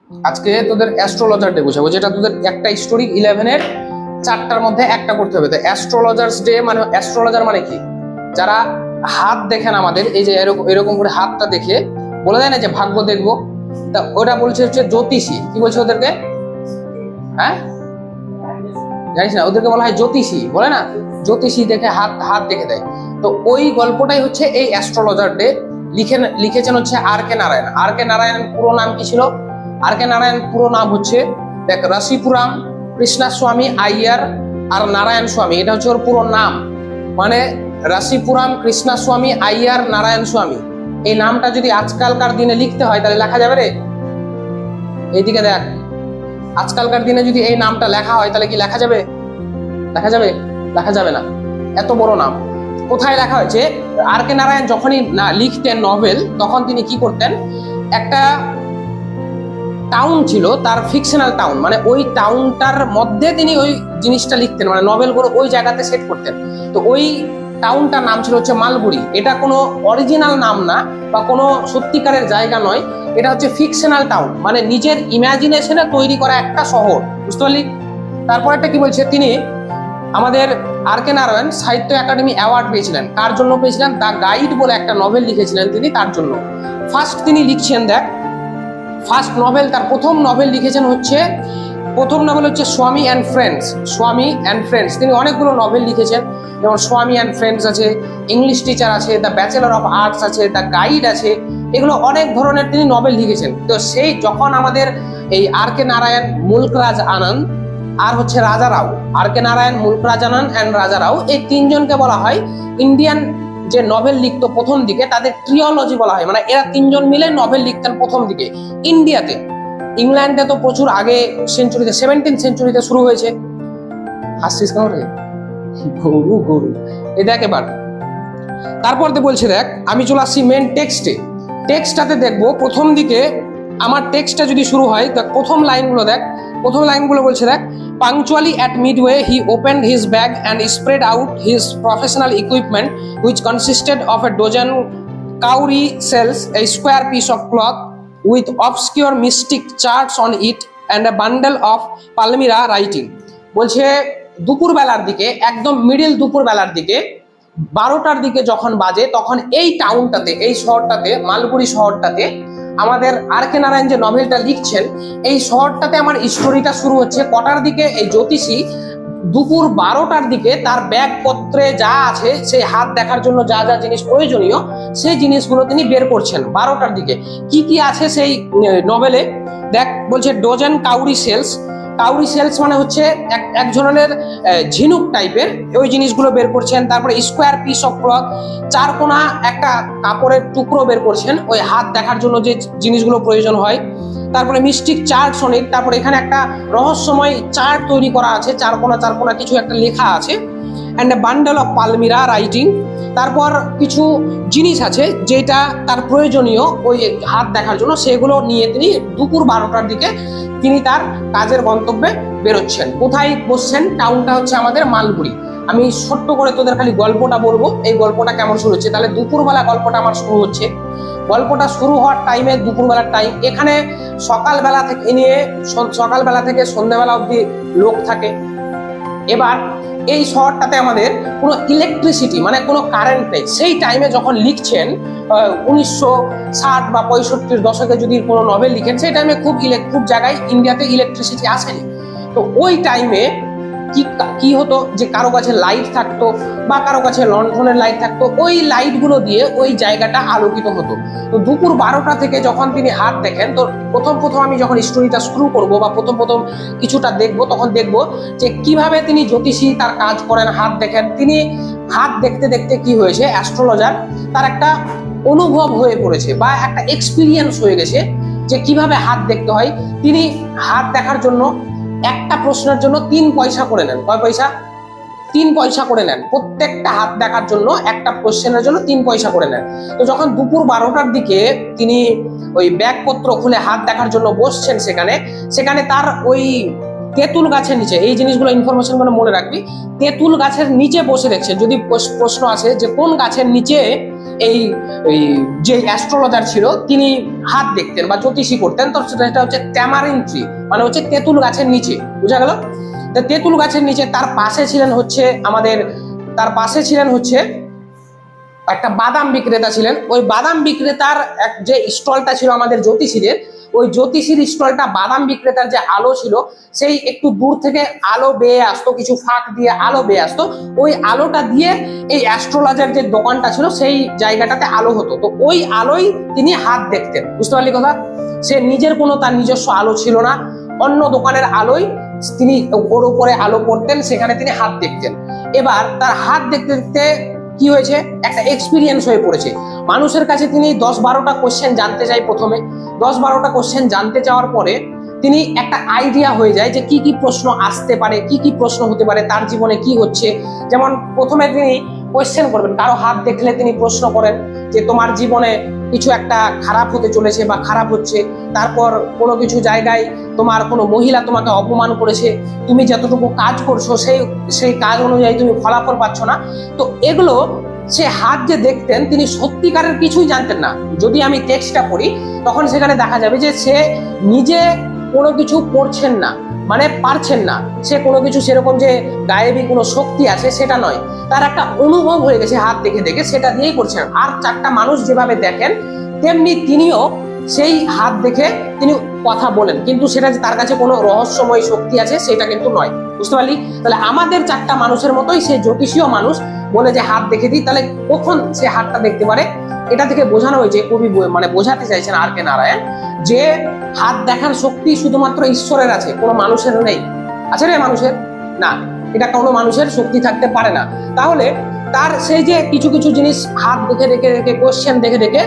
আজকে তোদের astrologer day বুঝাবো, যেটা তোদের একটা হিস্টোরিক 11-এর 4টার মধ্যে একটা করতে হবে। তো অ্যাস্ট্রোলজার্স ডে মানে, অ্যাস্ট্রোলজার মানে কি? যারা হাত দেখেন আমাদের, এই যে এরকম এরকম করে হাতটা দেখে বলে দেয় না যে ভাগ্য দেখবো, তা ওটা বলছে হচ্ছে জ্যোতিষী। কি বলছে ওদেরকে? হ্যাঁ জানিস না, ওদেরকে বলা হয় জ্যোতিষী, বলে না? জ্যোতিষী দেখে হাত হাত দেখে দেয়। তো ওই গল্পটাই হচ্ছে এই অ্যাস্ট্রোলজার ডে। লিখেছেন হচ্ছে আর কে নারায়ণ। আর কে নারায়ণ পুরো নাম কি ছিল? আর কে নারায়ণ পুরো নাম হচ্ছে, দেখ, রাশিপুরাম কৃষ্ণস্বামী আইয়ার আর নারায়ণ স্বামী, এটা হচ্ছে ওর পুরো নাম। মানে রাশিপুরাম কৃষ্ণস্বামী আইয়ার নারায়ণ স্বামী, এই নামটা যদি আজকালকার দিনে লিখতে হয় তাহলে লেখা যাবে রে? এইদিকে দেখ, আজকালকার দিনে যদি এই নামটা লেখা হয় তাহলে কি লেখা যাবে? লেখা যাবে? লেখা যাবে না, এত বড় নাম। কোথায় লেখা হয়েছে? আর কে নারায়ণ যখনই না লিখতেন নভেল, তখন তিনি কি করতেন, একটা টাউন ছিল তার, ফিকশনাল টাউন, মানে ওই টাউনটার মধ্যে তিনি ওই জিনিসটা লিখতেন, মানে নভেলগুলো ওই জায়গাতে সেট করতেন। তো ওই টাউনটার নাম ছিল হচ্ছে মালগুড়ি। এটা কোনো অরিজিনাল নাম না বা কোনো সত্যিকারের জায়গা নয়, এটা হচ্ছে ফিকশনাল টাউন, মানে নিজের ইমাজিনেশনে তৈরি করা একটা শহর, বুঝতে পারলি? তারপর একটা কি বলছে, তিনি আমাদের আর কে নারায়ণ সাহিত্য একাডেমি অ্যাওয়ার্ড পেয়েছিলেন। কার জন্য পেয়েছিলেন? দ্য গাইড বলে একটা নভেল লিখেছিলেন তিনি, তার জন্য। ফার্স্ট তিনি লিখছেন, দেখ, ফার্স্ট নভেল, তার প্রথম নভেল লিখেছেন হচ্ছে, প্রথম নভেল হচ্ছে স্বামী অ্যান্ড ফ্রেন্ডস। স্বামী অ্যান্ড ফ্রেন্ডস, তিনি অনেকগুলো নভেল লিখেছেন, যেমন স্বামী অ্যান্ড ফ্রেন্ডস আছে, ইংলিশ টিচার আছে, দ্য ব্যাচেলর অফ আর্টস আছে, দ্য গাইড আছে, এগুলো অনেক ধরনের তিনি নভেল লিখেছেন। তো সেই যখন আমাদের এই আর কে নারায়ণ, মুলকরাজ আনন্দ আর হচ্ছে রাজা রাও, আর কে নারায়ণ, মুলকরাজ আনন্দ অ্যান্ড রাজা রাও, এই তিনজনকে বলা হয় ইন্ডিয়ান যে নভেল লিখতো প্রথম দিকে, তাদের ট্রিওলজি বলা হয়। মানে এরা তিনজন মিলে নভেল লিখতেন প্রথম দিকে ইন্ডিয়াতে। ইংল্যান্ডে তো প্রচুর আগে সেঞ্চুরিতে, 17th সেঞ্চুরিতে শুরু হয়েছে। হাসছিস কেন রে? গরু গরু। এই দেখ এবার, তারপর তো বলছে, দেখ, আমি চলে আসছি মেন টেক্সটে। টেক্সটটাতে দেখবো প্রথম দিকে আমার টেক্সটটা যদি শুরু হয়, দেখ প্রথম লাইনগুলো, দেখ প্রথম লাইনগুলো বলছে, দেখ, punctually at midway he opened his bag and spread out his professional equipment which consisted of a dozen cowrie shells, a square piece of cloth with obscure mystic charts on it and a bundle of palmyra writing। বলছে দুপুরবেলার দিকে, একদম middle দুপুরবেলার দিকে, 12টার দিকে যখন বাজে, তখন এই টাউনটাতে, এই শহরটাতে, মালগুড়ি শহরটাতে, আমাদের আর কে নারায়ণ যে নভেলটা লিখছেন, এই শহরটাতে আমার স্টোরিটা শুরু হচ্ছে। কটার দিকে? এই জ্যোতিষী দুপুর 12টার দিকে তার ব্যাগপত্রে যা আছে, সেই হাত দেখার জন্য যা যা জিনিস প্রয়োজনীয়, সেই জিনিসগুলো তিনি বের করছেন 12টার দিকে। কি কি আছে সেই নভেলে? দেখ, বলছে ডজন কাউরি সেলস। কাউরি সেলস মানে হচ্ছে এক ধরনের ঝিনুক টাইপের, ওই জিনিসগুলো বের করছেন। তারপরে স্কোয়ার পিস অফ ক্লথ, চারকোনা একটা কাপড়ের টুকরো বের করছেন ওই হাত দেখার জন্য যে জিনিসগুলো প্রয়োজন হয়। তারপরে মিস্টিক চার্ট সনিক, তারপরে এখানে একটা রহস্যময় চার্ট তৈরি করা আছে, চারকোনা চারকোনা কিছু একটা লেখা আছে, and a bundle of palmyra writing. তারপর কিছু জিনিস আছে যেটা তার প্রয়োজনীয় ওই হাত দেখার জন্য, সেগুলো নিয়ে তিনি দুপুর 12টার দিকে তিনি তার কাজের গন্তব্যে বেরোচ্ছেন। কোথায় বসছেন? টাউনটা হচ্ছে আমাদের মালগুড়ি। আমি ছোট্ট করে তোদের খালি গল্পটা বলবো, এই গল্পটা কেমন শুরু হচ্ছে। তাহলে দুপুরবেলা গল্পটা আমার শুরু হচ্ছে। গল্পটা শুরু হওয়ার টাইমে, দুপুরবেলার টাইম, এখানে সকালবেলা থেকে সন্ধ্যাবেলা অবধি লোক থাকে। এবার এই শহরটাতে আমাদের কোনো ইলেকট্রিসিটি, মানে কোনো কারেন্ট নেই। সেই টাইমে যখন লিখছেন, 1960 বা 65-র দশকে যদি কোনো নভেল লিখেন, সেই টাইমে খুব জায়গায় ইন্ডিয়াতে ইলেকট্রিসিটি আসেনি। তো ওই টাইমে কি হতো, যে কারো কাছে লাইট থাকতো বা কারো কাছে লণ্ঠনের লাইট থাকতো, ওই লাইটগুলো দিয়ে ওই জায়গাটা আলোকিত হতো। তো দুপুর 12টা থেকে যখন তিনি হাত দেখেন, তো প্রথম আমি যখন স্টোরিটা শুরু করব বা প্রথম কিছুটা দেখবো, তখন দেখবো যে কিভাবে তিনি জ্যোতিষী তার কাজ করেন, হাত দেখেন। তিনি হাত দেখতে দেখতে কি হয়েছে, অ্যাস্ট্রোলজার তার একটা অনুভব হয়ে পড়েছে বা একটা এক্সপিরিয়েন্স হয়ে গেছে যে কিভাবে হাত দেখতে হয়। তিনি হাত দেখার জন্য একটা প্রশ্নের জন্য 3 পয়সা করে নেন। কয় পয়সা? 3 পয়সা করে নেন। প্রত্যেকটা হাত দেখার জন্য একটা কোশ্চেনের জন্য 3 পয়সা করে নেন। তো যখন দুপুর 12টার দিকে তিনি ওই ব্যাগপত্র খুলে হাত দেখার জন্য বসছেন, সেখানে তার ওই তেঁতুল গাছের নিচে, এই জিনিসগুলো ইনফরমেশন গুলো মনে রাখবি, তেঁতুল গাছের নিচে বসে দেখছেন। যদি প্রশ্ন আসে যে কোন গাছের নিচে এই যে অ্যাস্ট্রোলজার ছিল তিনি হাত দেখতেন বা জ্যোতিষী করতেন, তো সেটা হচ্ছে ট্যামারিন ট্রি, মানে হচ্ছে তেঁতুল গাছের নিচে, বুঝা গেল? তো তেঁতুল গাছের নিচে তার পাশে ছিলেন হচ্ছে একটা বাদাম বিক্রেতা ছিলেন। ওই বাদাম বিক্রেতার যে স্টলটা ছিল আমাদের জ্যোতিষীদের, ওই জ্যোতিষীর স্টলটা বাদাম বিক্রেতার যে আলো ছিল সেই একটু দূর থেকে আলো বেয়ে আসতো, কিছু ফাঁক দিয়ে আলো বেয়ে আসতো, ওই আলোটা দিয়ে এই অ্যাস্ট্রোলজার যে দোকানটা ছিল সেই জায়গাটাতে আলো হতো। তো ওই আলোই তিনি হাত দেখতেন, বুঝতে পারলি কথা? সে নিজের কোনো তার নিজস্ব আলো ছিল না, অন্য দোকানের আলোই তিনি ওর উপরে আলো পড়তেন, সেখানে তিনি হাত দেখতেন। এবার তার হাত দেখতে দেখতে কি হয়েছে, একটা এক্সপিরিয়েন্স হয়ে পড়েছে। মানুষের কাছে তিনি 10-12টা কোশ্চেন জানতে চাই। প্রথমে 10-12টা কোশ্চেন জানতে চাওয়ার পরে তিনি একটা আইডিয়া হয়ে যায় যে কি কি প্রশ্ন আসতে পারে, কি কি প্রশ্ন হতে পারে, তার জীবনে কি হচ্ছে। যেমন প্রথমে তিনি কোশ্চেন করবেন, কারো হাত দেখলে তিনি প্রশ্ন করেন যে তোমার জীবনে কিছু একটা খারাপ হতে চলেছে বা খারাপ হচ্ছে। তারপর কোনো কিছু জায়গায় তোমার কোনো মহিলা তোমাকে অপমান করেছে, তুমি যতটুকু কাজ করছো সেই কাজ অনুযায়ী তুমি ফলাফল পাচ্ছ না। তো এগুলো সে হাত যে দেখতেন তিনি সত্যিকারের কিছুই জানতেন না। যদি আমি টেক্সটটা পড়ি তখন সেখানে দেখা যাবে যে সে নিজে কোনো কিছু করছেন না, মানে পারছেন না, সে কোনো কিছু সেরকম যে গায়েবী কোনো শক্তি আছে সেটা নয়, তার একটা অনুভব হয়ে গেছে হাত দেখে দেখে, সেটা দিয়েই করছেন। আর 4টা মানুষ যেভাবে দেখেন তেমনি তিনিও সেই হাত দেখে তিনি কথা বলেন, কিন্তু সেটা যে তার কাছে কোনো রহস্যময় শক্তি আছে সেটা কিন্তু নয়, বুঝতে পারলি? তাহলে আমাদের 4টা মানুষের মতোই সে জ্যোতিষীয় মানুষ, বলে যে হাত দেখে দিই। তাহলে কখন সে হাতটা দেখতে পারে? এটা থেকে বোঝানো হয়েছে, কবি মানে বোঝাতে চাইছেন আর কে নারায়ণ, যে হাত দেখার শক্তি শুধুমাত্র ঈশ্বরের আছে, কোনো মানুষের নেই। আছে রে মানুষের? না, এটা কোনো মানুষের শক্তি থাকতে পারে না। তাহলে তার সেই যে কিছু কিছু জিনিস হাত দেখে দেখে দেখে কোশ্চেন দেখে দেখে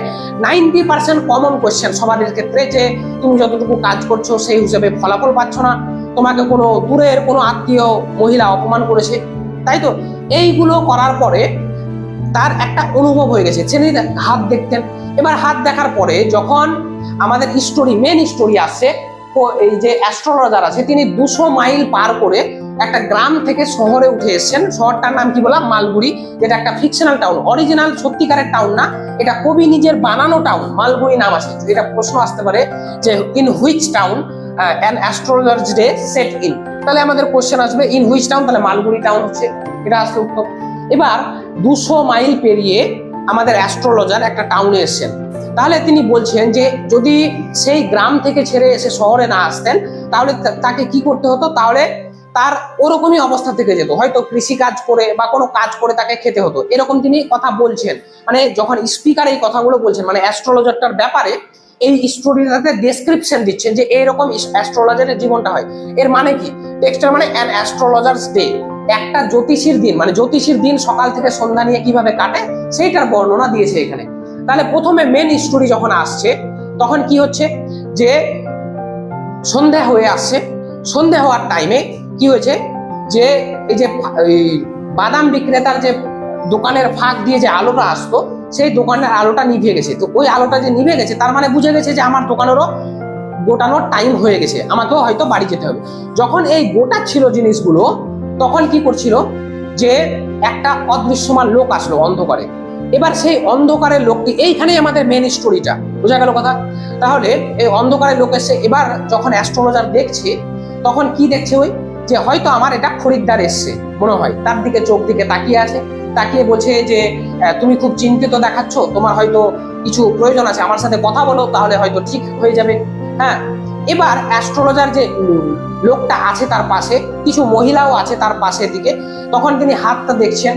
90% কমন কোশ্চেন সবার ক্ষেত্রে, যে তুমি যতটুকু কাজ করছো সেই হিসেবে ফলাফল পাচ্ছ না, তোমাকে কোনো দূরের কোনো আত্মীয় মহিলা অপমান করেছে, তাই তো? এইগুলো করার পরে তার একটা অনুভব হয়ে গেছে, তিনি হাত দেখতেন। এবার হাত দেখার পরে যখন আমাদের মেন স্টোরি আসছে, এই যে অ্যাস্ট্রোলজার আছে তিনি 200 মাইল পার করে একটা গ্রাম থেকে শহরে উঠে এসেছেন। শহরটার নাম কি বললাম? মালগুড়ি, যেটা একটা ফিকশনাল টাউন, অরিজিনাল সত্যিকারের টাউন না, এটা কবি নিজের বানানো টাউন, মালগুড়ি নাম আছে। এটা প্রশ্ন আসতে পারে যে in which town an astrologers day set in, তাহলে আমাদের কোশ্চেন আসবে ইন হুইচ টাউন, তাহলে মালগুড়ি টাউন হচ্ছে, এটা আসলে উত্তর। এবার 200 মাইল পেরিয়ে আমাদের অ্যাস্ট্রোলজার একটা টাউনে এসেছেন, তাহলে তিনি বলছেন যে যদি সেই গ্রাম থেকে ছেড়ে এসে শহরে না আসতেন তাহলে তাকে কি করতে হতো, তাহলে তার ওরকমই অবস্থা থেকে যেত, হয়তো কৃষি কাজ করে বা কোনো কাজ করে তাকে খেতে হতো, এরকম তিনি কথা বলছেন। মানে যখন স্পিকার এই কথাগুলো বলছেন, মানে অ্যাস্ট্রোলজারটার ব্যাপারে এই স্টোরিটাতে ডেসক্রিপশন দিচ্ছেন যে এরকম অ্যাস্ট্রোলজারের জীবনটা হয়। এর মানে কি? টেক্সটার মানে অ্যান অ্যাস্ট্রোলজার্স ডে, একটা জ্যোতিষীর দিন, মানে জ্যোতিষীর দিন সকাল থেকে সন্ধ্যা নিয়ে কিভাবে কাটে সেইটার বর্ণনা দিয়েছে এখানে। তাহলে প্রথমে মেন স্টোরি যখন আসছে তখন কি হচ্ছে, যে সন্ধ্যা হয়ে আসছে, সন্ধ্যা হওয়ার টাইমে কি হয়েছে, যে এই যে বাদাম বিক্রেতার যে দোকানের ফাঁক দিয়ে যে আলোটা আসতো সেই দোকানের আলোটা নিভে গেছে। তো ওই আলোটা যে নিভে গেছে তার মানে বুঝে গেছে যে আমার দোকানেরও গোটানোর টাইম হয়ে গেছে, আমাকেও হয়তো বাড়ি যেতে হবে। যখন এই গোটাচ্ছিল জিনিসগুলো তখন কি করছিল, যে একটা অদৃশ্যমান লোক আসলো অন্ধকারে। এবার সেই অন্ধকারের লোকটি, এইখানেই আমাদের মেন স্টোরিটা, বোঝা গেল কথা? তাহলে এই অন্ধকারের লোক এসে এবার যখন অ্যাস্ট্রোলজার দেখছে তখন কি দেখছে, ওই যে হয়তো আমার এটা খরিদ্দার এসছে মনে হয়, তার দিকে চোখ দিকে তাকিয়ে আছে, তাকিয়ে বলছে যে তুমি খুব চিন্তিত দেখাচ্ছ, তোমার হয়তো কিছু প্রয়োজন আছে, আমার সাথে কথা বলো, তাহলে হয়তো ঠিক হয়ে যাবে। হ্যাঁ, এবার অ্যাস্ট্রোলজার যে লোকটা আছে তার পাশে, কিছু মহিলাও আছে তার পাশের দিকে, তখন তিনি হাতটা দেখছেন।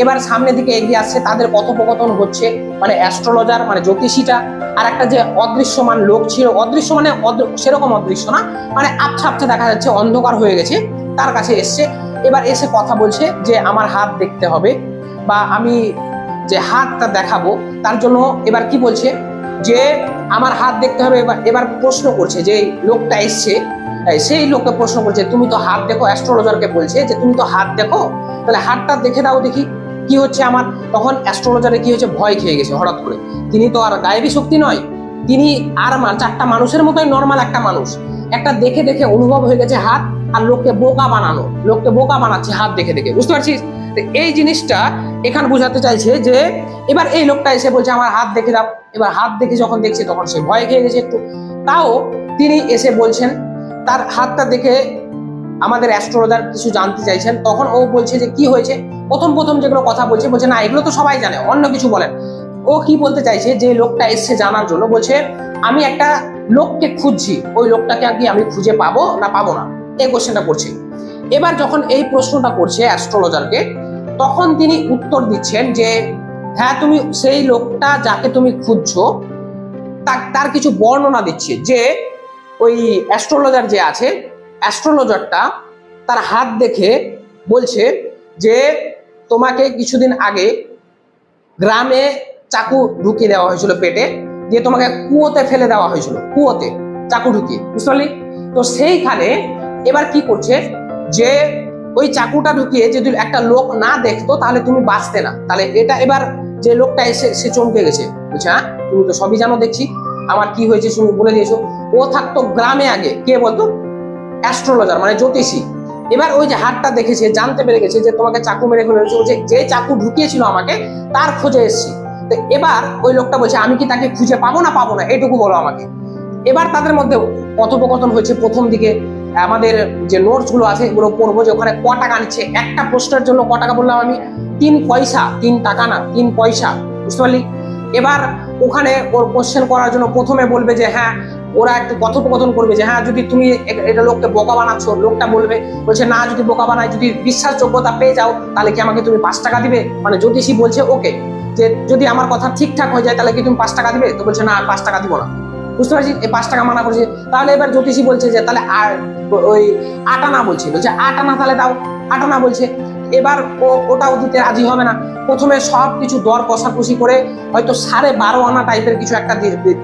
এবার সামনের দিকে এগিয়ে আসছে, তাদের কথোপকথন হচ্ছে, মানে অ্যাস্ট্রোলজার মানে জ্যোতিষীটা আর একটা যে অদৃশ্যমান লোক ছিল, অদৃশ্য মানে সেরকম অদৃশ্য না, মানে আবছা আবছা দেখা যাচ্ছে, অন্ধকার হয়ে গেছে, তার কাছে এসছে। এবার এসে কথা বলছে যে আমার হাত দেখতে হবে বা আমি যে হাতটা দেখাবো তার জন্য, এবার কি বলছে যে আমার হাত দেখতে হবে। এবার প্রশ্ন করছে, যে লোকটা এসছে সেই লোককে প্রশ্ন করছে তুমি তো হাত দেখো, অ্যাস্ট্রোলজারকে বলছে যে তুমি তো হাত দেখো, তাহলে হাতটা দেখে দাও দেখি কি হচ্ছে আমার। তখন অ্যাস্ট্রোলজারে কি হয়েছে, ভয় খেয়ে গেছে হঠাৎ করে। তিনি তো আর গায়েবী শক্তি নয়, তিনি আর 4টা মানুষের মতোই নর্মাল একটা মানুষ, একটা দেখে দেখে অনুভব হয়ে গেছে হাত, আর লোককে বোকা বানাচ্ছে হাত দেখে দেখে, বুঝতে পারছিস? এই জিনিসটা এখানে বোঝাতে চাইছে যে এবার এই লোকটা এসে বলছে আমার হাত দেখে দাও। এবার হাত দেখে যখন দেখছে তখন সে ভয় খেয়ে গেছে একটু, তাও তিনি এসে বলছেন তার হাতটা দেখে আমাদের অ্যাস্ট্রোলজার কিছু জানতে চাইছেন। তখন ও বলছে যে কি হয়েছে, প্রথম যেগুলো কথা বলছে না এগুলো তো সবাই জানে, অন্য কিছু বলেন। ও কি বলতে চাইছে যে লোকটা এসছে জানার জন্য, বলছে আমি একটা লোককে খুঁজছি, ওই লোকটাকে কি আমি খুঁজে পাবো না পাবো না, এই কোশ্চেনটা করছে। এবার যখন এই প্রশ্নটা করছে অ্যাস্ট্রোলজারকে, তখন তিনি উত্তর দিচ্ছেন যে হ্যাঁ তুমি সেই লোকটা যাকে তুমি খুঁজছো তার কিছু বর্ণনা দিচ্ছে। যে ওই অ্যাস্ট্রোলজার যে আছে, অ্যাস্ট্রোলজারটা তার হাত দেখে বলছে যে তোমাকে কিছুদিন আগে গ্রামে চাকু ঢুকিয়ে দেওয়া হয়েছিল পেটে, দিয়ে তোমাকে কুয়োতে ফেলে দেওয়া হয়েছিল, কুয়োতে চাকু ঢুকিয়ে, বুঝতে পারলি? তো সেইখানে এবার কি করছে যে ওই চাকুটা ঢুকিয়ে যদি একটা লোক না দেখতো তাহলে তুমি বাঁচতে না। তাহলে এটা এবার যে লোকটা এসে সে চমকে গেছে, বলছে হ্যাঁ তুমি তো সবই জানো দেখছি, আমার কি হয়েছে তুমি বলে দিয়েছো। ও থাকতো গ্রামে আগে, কে বলতো? অ্যাস্ট্রোলজার মানে জ্যোতিষী। এবার ওই যে হাতটা দেখেছে, জানতে পেরে গেছে যে তোমাকে চাকু মেরে ফেলে হয়েছে, যে চাকু ঢুকিয়েছিল আমাকে তার খোঁজে এসেছি। তো এবার ওই লোকটা বলছে আমি কি তাকে খুঁজে পাবো না পাবো না, এইটুকু বলো আমাকে। এবার তাদের মধ্যে কথোপকথন হয়েছে। প্রথম দিকে আমাদের যে নোটস গুলো আছে এগুলো পড়বো, যে ওখানে ক টাকা নিচ্ছে একটা প্রশ্নের জন্য, ক টাকা বললাম আমি? 3 পয়সা, 3 টাকা না 3 পয়সা, বুঝতে পারলি? এবার ওখানে ওর কোশ্চেন করার জন্য প্রথমে বলবে যে হ্যাঁ, ওরা একটু কথোপকথন করবে যে হ্যাঁ যদি তুমি এটা লোককে বোকা বানাচ্ছ, লোকটা বলছে না যদি বোকা বানাই, যদি বিশ্বাসযোগ্যতা পেয়ে যাও তাহলে কি আমাকে তুমি 5 টাকা দিবে? মানে জ্যোতিষী বলছে ওকে, যে যদি আমার কথা ঠিকঠাক হয়ে যায় তাহলে কি তুমি 5 টাকা দিবে? তো বলছে না 5 টাকা দিব না, বুঝতে পারছি, এই 5 টাকা মানা করছে। তাহলে এবার জ্যোতিষী বলছে যে তাহলে আর ওই 8 আনা বলছে 8 আনা তাহলে দাও, 8 আনা বলছে। এবার ওটাও দিতে রাজি হবে না। প্রথমে সব কিছু দর কষাকষি করে হয়তো 12.5 আনা টাইপের কিছু একটা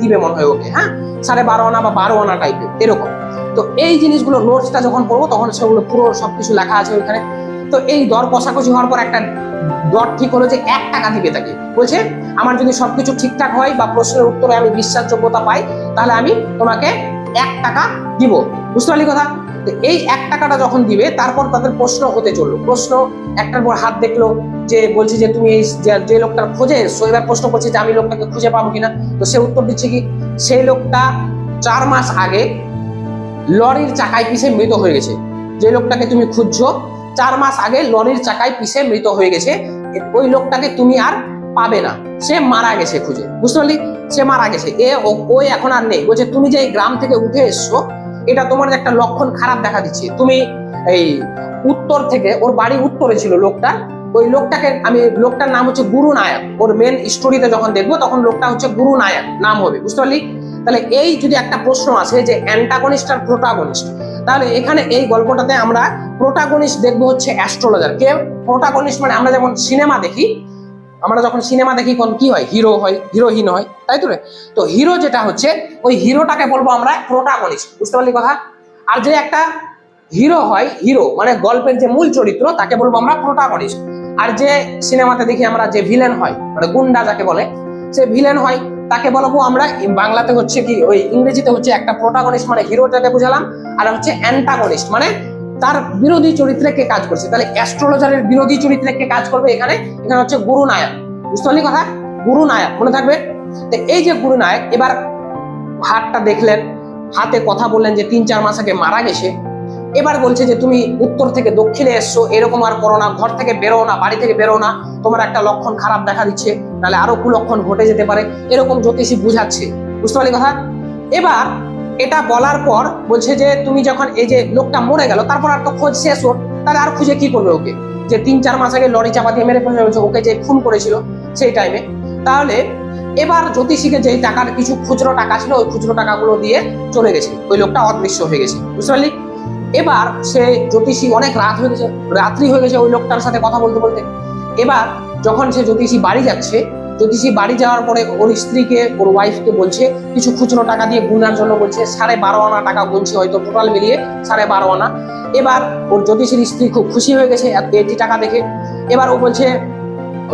দিবে মনে হয় ওকে, হ্যাঁ 12.5 আনা বা 12 আনা টাইপের এরকম। তো এই জিনিসগুলো নোটসটা যখন পড়বো তখন সেগুলো পুরো সবকিছু লেখা আছে ওইখানে। তো এই দর কষাকষি হওয়ার পর একটা দর ঠিক হলো যে 1 টাকা দিবে তাকে। বলছে আমার যদি সবকিছু ঠিকঠাক হয় বা প্রশ্নের উত্তরে আমি বিশ্বাসযোগ্যতা পাই তাহলে আমি তোমাকে 1 টাকা দিব, বুঝতে পারলি কথা? তো এই 1 টাকাটা যখন দিবে তারপর তাদের প্রশ্ন হতে চললো। প্রশ্ন একটার পর হাত দেখলো, যে বলছে যে তুমি যে লোকটার খোঁজে এসছো, এবার প্রশ্ন করছে যে আমি লোকটাকে খুঁজে পাবো কিনা। তো সে উত্তর দিচ্ছে কি সেই লোকটা 4 মাস আগে লরির চাকায় পিষে মৃত হয়ে গেছে। যে লোকটাকে তুমি খুঁজছো 4 মাস আগে লরির চাকায় পিষে মৃত হয়ে গেছে, ওই লোকটাকে তুমি আর পাবে না, সে মারা গেছে খুঁজে, বুঝতে পারলি? সে মারা গেছে, ওই এখন আর নেই। বলছে তুমি যে এই গ্রাম থেকে উঠে এসছো এটা তোমার একটা লক্ষণ খারাপ দেখা দিচ্ছে। তুমি এই উত্তর থেকে, ওর বাড়ি উত্তরে ছিল লোকটা, ওই লোকটাকে আমি, লোকটার নাম হচ্ছে গুরু নায়ক। ওর মেন স্টোরিতে যখন দেখবো তখন লোকটা হচ্ছে গুরু নায়ক নাম হবে, বুঝতে পারলি? তাহলে এই যদি একটা প্রশ্ন আসে যে অ্যান্টাগনিস্ট আর প্রোটাগনিস্ট, তাহলে এখানে এই গল্পটাতে আমরা প্রোটাগনিস্ট দেখবো হচ্ছে অ্যাস্ট্রোলজার। কে প্রোটাগনিস্ট? মানে আমরা যেমন সিনেমা দেখি, আমরা যখন সিনেমা দেখি কোন কি হয়, হিরো হয় হিরোইন হয়, তাই তো রে? তো হিরো যেটা হচ্ছে ওই হিরোটাকে বলবো আমরা প্রোটাগনিস্ট, বুঝতে পারলি কথা? আর যে একটা হিরো হয়, হিরো মানে গল্পের যে মূল চরিত্র, তাকে বলবো আমরা প্রোটাগনিস্ট। আর যে সিনেমাতে দেখি আমরা যে ভিলেন হয়, মানে গুন্ডা যাকে বলে, সে ভিলেন হয়, তাকে বলবো আমরা, বাংলাতে হচ্ছে কি ওই ইংরেজিতে হচ্ছে একটা প্রোটাগনিস্ট মানে হিরোটাকে বুঝালাম, আর হচ্ছে অ্যান্টাগনিস্ট মানে তার বিরোধী চরিত্রে কে কাজ করছে। তাহলে অ্যাস্ট্রোলজারের বিরোধী চরিত্রে কে কাজ করবে এখানে? এখানে হচ্ছে গুরু নায়ক, বুঝতে পারলি কথা? গুরু নায়ক মনে থাকবে। তো এই যে গুরু নায়ক এবার হাতটা দেখলেন, হাতে কথা বললেন যে 3-4 মাস আগে মারা গেছে। এবার বলছে যে তুমি উত্তর থেকে দক্ষিণে এসছো, এরকম আর করো না, ঘর থেকে বেরো না, বাড়ি থেকে বেরো না, তোমার একটা লক্ষণ খারাপ দেখা দিচ্ছে, নাহলে আরো কুলক্ষণ ঘটে যেতে পারে, এরকম জ্যোতিষী বুঝাচ্ছে, বুঝতে পারলি কথা? এবার এটা বলার পর বলছে যে তুমি যখন এই যে লোকটা মরে গেল তারপর আর তো খোঁজ শেষ ওর, তাহলে আর খুঁজে কি করবে ওকে? যে 3-4 মাস আগে লরি চাপা দিয়ে মেরে ফেলে ওকে যে খুন করেছিল সেই টাইমে। তাহলে এবার জ্যোতিষীকে যেই টাকার কিছু খুচরো টাকা ছিল ওই খুচরো টাকাগুলো দিয়ে চলে গেছে, ওই লোকটা অদৃশ্য হয়ে গেছে, বুঝতে পারলি? এবার সে জ্যোতিষী, অনেক রাত হয়ে গেছে, রাত্রি হয়ে গেছে ওই লোকটার সাথে কথা বলতে বলতে। এবার যখন সে জ্যোতিষী বাড়ি যাচ্ছে, জ্যোতিষী বাড়ি যাওয়ার পরে ওর স্ত্রীকে, ওর ওয়াইফকে বলছে কিছু খুচরো টাকা দিয়ে গুনার জন্য, বলছে 12.5 আনা টাকা গুনছে হয়তো, টোটাল মিলিয়ে 12.5 আনা। এবার ওর জ্যোতিষীর স্ত্রী খুব খুশি হয়ে গেছে এটি টাকা দেখে। এবার ও বলছে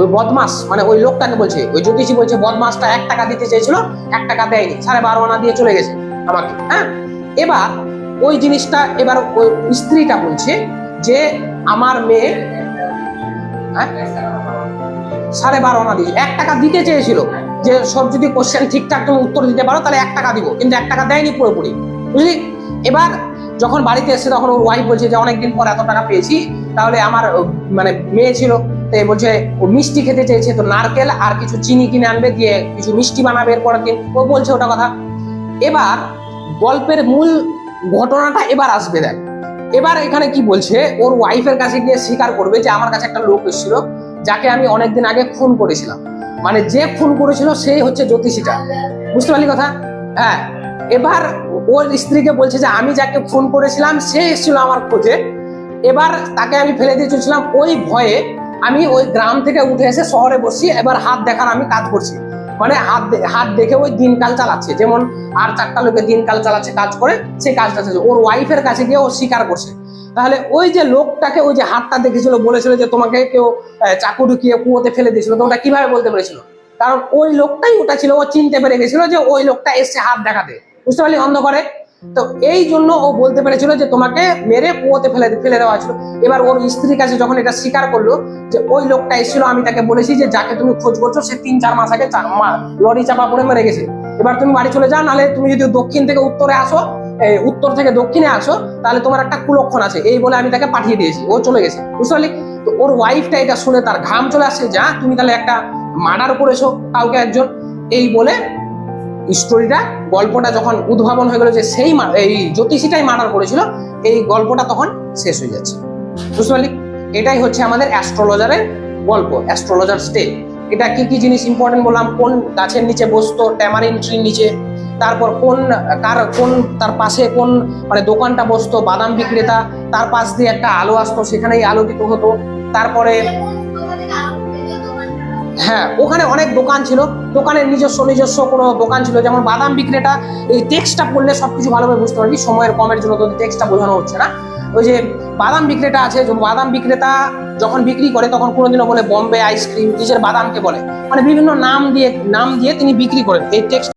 ওই বদমাস মানে ওই লোকটাকে বলছে, ওই জ্যোতিষী বলছে বদমাসটা 1 টাকা দিতে চেয়েছিল, 1 টাকা দেয়নি, 12.5 আনা দিয়ে চলে গেছে আমাকে, হ্যাঁ। এবার ওই জিনিসটা এবার ওই স্ত্রীটা বলছে যে আমার মেয়ে, 12.5 আনা দিয়েছি। 1 টাকা দিতে চেয়েছিল, যে সব যদি কোশ্চেন ঠিকঠাক তুমি উত্তর দিতে পারো তাহলে 1 টাকা দিব, কিন্তু 1 টাকা দেয়নি পুরোপুরি, বুঝলি। এবার যখন বাড়িতে এসে তখন ওর ওয়াইফ বলছে যে অনেকদিন পর এত টাকা পেয়েছি, তাহলে আমার মানে মেয়ে ছিল, তো বলছে ও মিষ্টি খেতে চেয়েছে, তো নারকেল আর কিছু চিনি কিনে আনবে, দিয়ে কিছু মিষ্টি বানাবে এর পরের দিন, ও বলছে ওটা কথা। এবার গল্পের মূল ঘটনাটা এবার আসবে, দেখ এবার এখানে কি বলছে, ওর ওয়াইফের কাছে গিয়ে স্বীকার করবে যে আমার কাছে একটা লোক এসেছিল যাকে আমি অনেকদিন আগে খুন করেছিলাম, মানে যে খুন করেছিল সেই হচ্ছে জ্যোতিষীটা, বুঝতে পারলি কথা। হ্যাঁ, এবার ওর স্ত্রীকে বলছে যে আমি যাকে খুন করেছিলাম সে এসেছিল আমার খোঁজে, এবার তাকে আমি ফেলে দিয়ে চলছিলাম, ওই ভয়ে আমি ওই গ্রাম থেকে উঠে এসে শহরে বসছি, এবার হাত দেখার আমি কাজ করছি, মানে হাত দেখে ওই দিনকাল চালাচ্ছে, যেমন আর 4টা লোকে দিনকাল চালাচ্ছে কাজ করে, সেই কাজটা চালাচ্ছে। ওর ওয়াইফের কাছে গিয়ে ও স্বীকার করছে। তাহলে ওই যে লোকটাকে ওই যে হাতটা দেখেছিল, বলেছিল যে তোমাকে কেউ চাকু ঢুকিয়ে কুয়োতে ফেলে দিয়েছিল, তো ওটা কিভাবে বলতে পেরেছিল? কারণ ওই লোকটাই ওটা ছিল, ও চিনতে পেরে গেছিল যে ওই লোকটা এসছে হাত দেখাতে, বুঝতে পারলি, অন্ধকারে। তো এই জন্য ও বলতে পেরেছিল যে তোমাকে মেরে কুয়োতে ফেলে দেওয়া হয়েছিল। এবার ওর স্ত্রীর কাছে যখন এটা স্বীকার করলো যে ওই লোকটা এসেছিল, আমি তাকে বলেছি যে যাকে তুমি খোঁজ করছো সে 3-4 মাস আগে লরি চাপা পড়ে মরে গেছে, এবার তুমি বাড়ি চলে যাও, নাহলে তুমি যদি দক্ষিণ থেকে উত্তরে আসো, উত্তর থেকে দক্ষিণে আসো, তাহলে তোমার একটা কুলক্ষণ আছে, এই বলে আমি তাকে পাঠিয়ে দিয়েছি, ও চলে গেছে, বুঝতে পারলি। তো ওর ওয়াইফটা এটা শুনে তার ঘাম চলে আসছে, যা তুমি তাহলে একটা মার্ডার করেছো কাউকে একজন, এই বলে স্টোরিটা, গল্পটা যখন উদ্ভাবন হয়ে গেল যে সেই এই জ্যোতিষীটাই মার্ডার করেছিল, এই গল্পটা তখন শেষ হয়ে যাচ্ছে, বুঝতে পারলি। এটাই হচ্ছে আমাদের অ্যাস্ট্রোলজারের গল্প, অ্যাস্ট্রোলজার স্টে। এটা কি কি জিনিস ইম্পর্টেন্ট বললাম, কোন গাছের নিচে বসতো, ট্যামারিন ট্রির নিচে, তারপর কোন তার পাশে কোন মানে দোকানটা বসতো, বাদাম বিক্রেতা, তার পাশ দিয়ে একটা আলো আসতো, সেখানেই আলোকিত হতো। তারপরে হ্যাঁ, ওখানে অনেক দোকান ছিল, দোকানের নিজস্ব কোনো দোকান ছিল, যেমন বাদাম বিক্রেতা, এই টেক্সটটা পড়লে সবকিছু ভালোভাবে বুঝতে পারবি, সময়ের কমের জন্য তোদের টেক্সটটা বোঝানো হচ্ছে না। ওই যে বাদাম বিক্রেতা আছে, বাদাম বিক্রেতা যখন বিক্রি করে তখন কোনোদিনও বলে বম্বে আইসক্রিম, নিজের বাদামকে বলে, মানে বিভিন্ন নাম দিয়ে তিনি বিক্রি করেন, এই টেক্সট